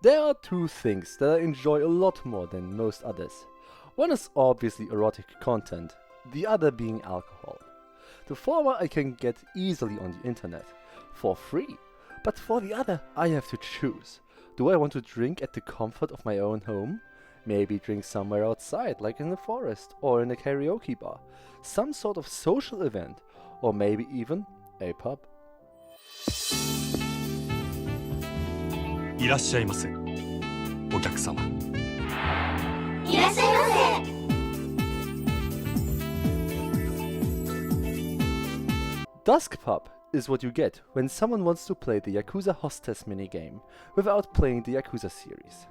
There are two things that I enjoy a lot more than most others. One is obviously erotic content, the other being alcohol. The former I can get easily on the internet, for free, but for the other I have to choose. Do I want to drink at the comfort of my own home? Maybe drink somewhere outside, like in the forest or in a karaoke bar, some sort of social event, or maybe even a pub. いらっしゃいませ、お客様。いらっしゃいませ。Dusk Pub is what you get when someone wants to play the Yakuza Hostess minigame without playing the Yakuza series.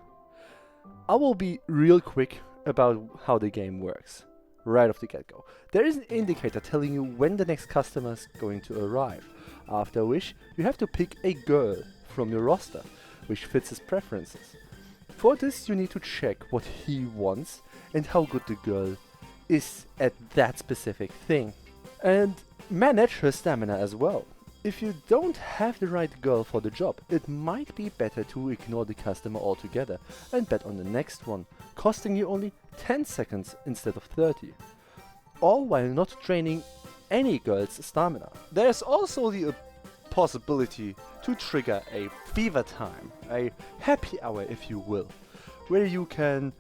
I will be real quick about how the game works, right off the get-go. There is an indicator telling you when the next customer is going to arrive, after which you have to pick a girl from your roster, which fits his preferences. For this you need to check what he wants and how good the girl is at that specific thing. And manage her stamina as well. If you don't have the right girl for the job, it might be better to ignore the customer altogether and bet on the next one, costing you only 10 seconds instead of 30. All while not draining any girl's stamina. There's also the possibility to trigger a fever time, a happy hour if you will, where you can,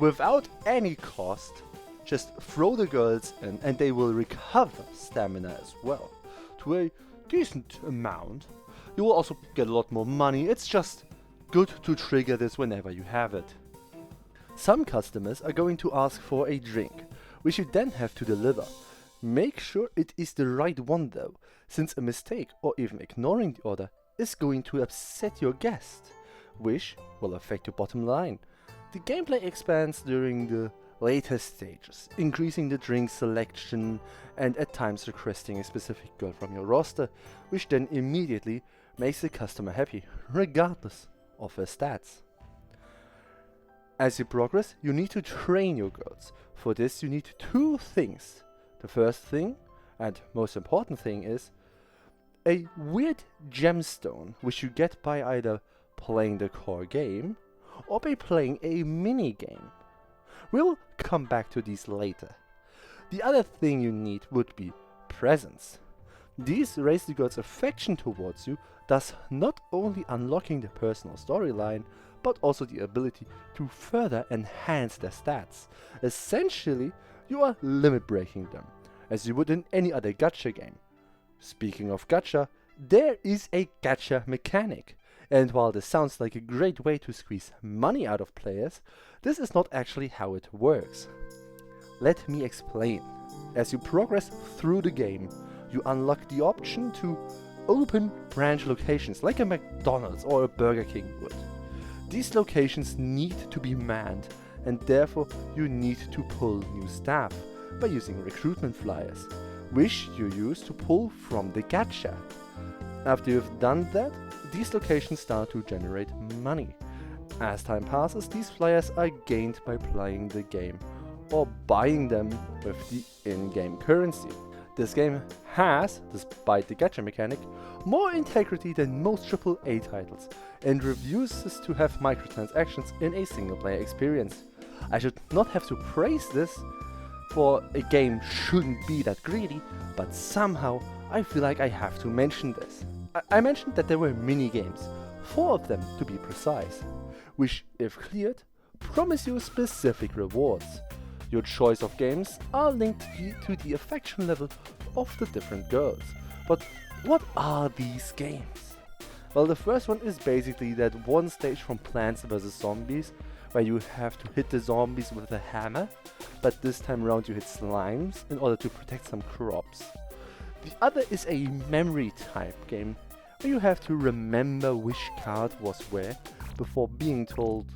without any cost, just throw the girls in and they will recover stamina as well, to a decent amount. You will also get a lot more money. It's just good to trigger this whenever you have it. Some customers are going to ask for a drink, which you then have to deliver. Make sure it is the right one though, since a mistake or even ignoring the order is going to upset your guest, which will affect your bottom line. The gameplay expands during the later stages, increasing the drink selection and at times requesting a specific girl from your roster, which then immediately makes the customer happy, regardless of her stats. As you progress, you need to train your girls. For this you need two things. The first thing, and most important thing, is a weird gemstone, which you get by either playing the core game or by playing a mini game. We'll come back to these later. The other thing you need would be presents. These raise the girl's affection towards you, thus not only unlocking the personal storyline, but also the ability to further enhance their stats. Essentially, you are limit breaking them, as you would in any other gacha game. Speaking of gacha, there is a gacha mechanic. And while this sounds like a great way to squeeze money out of players, this is not actually how it works. Let me explain. As you progress through the game, you unlock the option to open branch locations like a McDonald's or a Burger King would. These locations need to be manned, and therefore you need to pull new staff by using recruitment flyers, which you use to pull from the gacha. After you've done that, these locations start to generate money. As time passes, these flyers are gained by playing the game or buying them with the in-game currency. This game has, despite the gacha mechanic, more integrity than most AAA titles and refuses to have microtransactions in a single-player experience. I should not have to praise this, for a game shouldn't be that greedy, but somehow I feel like I have to mention this. I mentioned that there were mini-games, 4 of them to be precise, which, if cleared, promise you specific rewards. Your choice of games are linked to the affection level of the different girls. But what are these games? Well, the first one is basically that one stage from Plants vs Zombies, where you have to hit the zombies with a hammer, but this time around you hit slimes in order to protect some crops. The other is a memory type game, where you have to remember which card was where before being told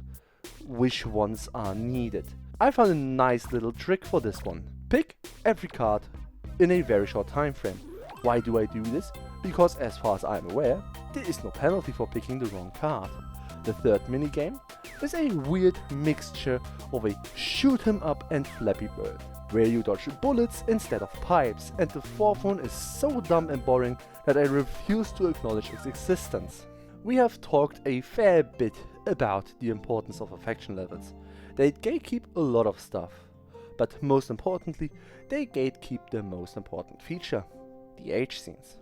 which ones are needed. I found a nice little trick for this one. Pick every card in a very short time frame. Why do I do this? Because as far as I'm aware, there is no penalty for picking the wrong card. The third minigame is a weird mixture of a shoot 'em up and Flappy Bird, where you dodge bullets instead of pipes, and the fourth one is so dumb and boring that I refuse to acknowledge its existence. We have talked a fair bit about the importance of affection levels. They gatekeep a lot of stuff, but most importantly, they gatekeep the most important feature, the age scenes,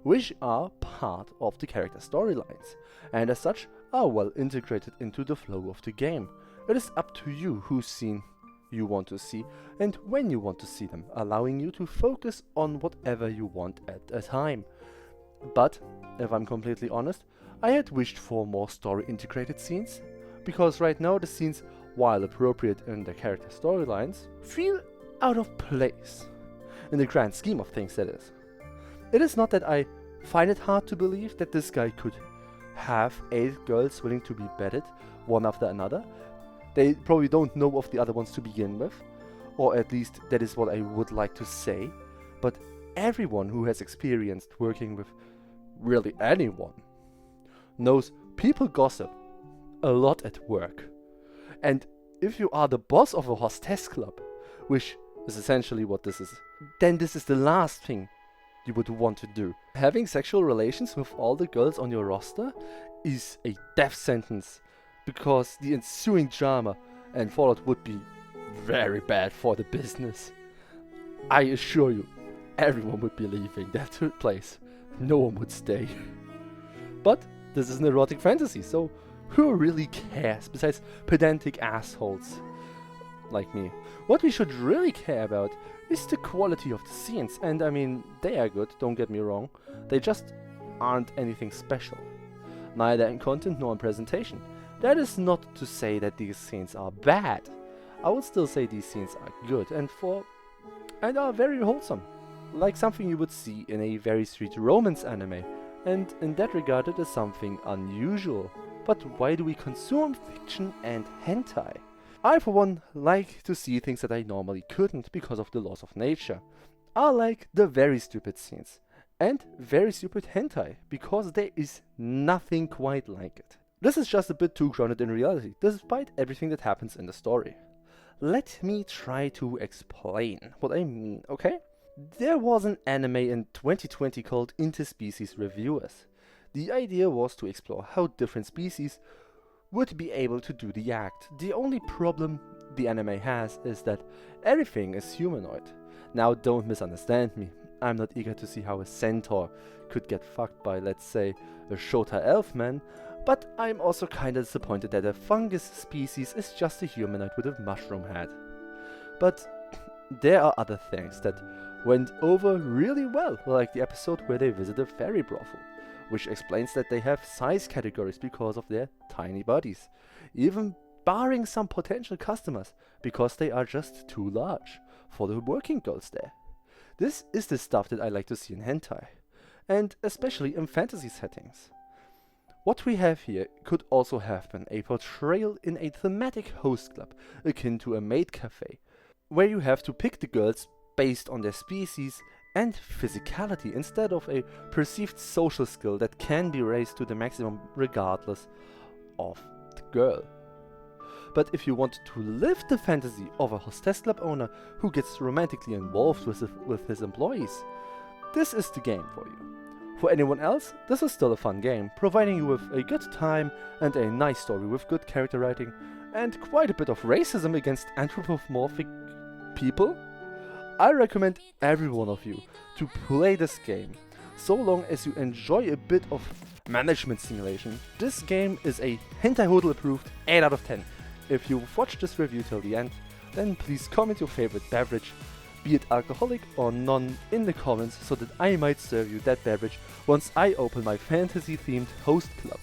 which are part of the character storylines, and as such are well integrated into the flow of the game. It is up to you whose scene you want to see and when you want to see them, allowing you to focus on whatever you want at a time. But, if I'm completely honest, I had wished for more story integrated scenes, because right now the scenes, while appropriate in the character storylines, feel out of place. In the grand scheme of things, that is. It is not that I find it hard to believe that this guy could have 8 girls willing to be bedded, one after another. They probably don't know of the other ones to begin with, or at least that is what I would like to say, but everyone who has experienced working with really anyone knows people gossip a lot at work. And if you are the boss of a hostess club, which is essentially what this is, then this is the last thing you would want to do. Having sexual relations with all the girls on your roster is a death sentence, because the ensuing drama and fallout would be very bad for the business. I assure you, everyone would be leaving that place. No one would stay. But this is an erotic fantasy, so who really cares besides pedantic assholes like me? What we should really care about is the quality of the scenes, and I mean, they are good, don't get me wrong. They just aren't anything special, neither in content nor in presentation. That is not to say that these scenes are bad. I would still say these scenes are good and are very wholesome, like something you would see in a very sweet romance anime, and in that regard it is something unusual. But why do we consume fiction and hentai? I for one like to see things that I normally couldn't because of the laws of nature. I like the very stupid scenes and very stupid hentai because there is nothing quite like it. This is just a bit too grounded in reality, despite everything that happens in the story. Let me try to explain what I mean, okay? There was an anime in 2020 called Interspecies Reviewers. The idea was to explore how different species would be able to do the act. The only problem the anime has is that everything is humanoid. Now don't misunderstand me, I'm not eager to see how a centaur could get fucked by, let's say, a Shota elfman, but I'm also kinda disappointed that a fungus species is just a humanoid with a mushroom head. But there are other things that went over really well, like the episode where they visit a fairy brothel, which explains that they have size categories because of their tiny bodies, even barring some potential customers because they are just too large for the working girls there. This is the stuff that I like to see in hentai, and especially in fantasy settings. What we have here could also have been a portrayal in a thematic host club, akin to a maid cafe, where you have to pick the girls based on their species and physicality instead of a perceived social skill that can be raised to the maximum regardless of the girl. But if you want to live the fantasy of a hostess club owner who gets romantically involved with his employees, this is the game for you. For anyone else, this is still a fun game, providing you with a good time and a nice story with good character writing and quite a bit of racism against anthropomorphic people. I recommend every one of you to play this game, so long as you enjoy a bit of management simulation. This game is a Hentai Hodel approved 8 out of 10. If you've watched this review till the end, then please comment your favorite beverage, be it alcoholic or non, in the comments so that I might serve you that beverage once I open my fantasy themed host club.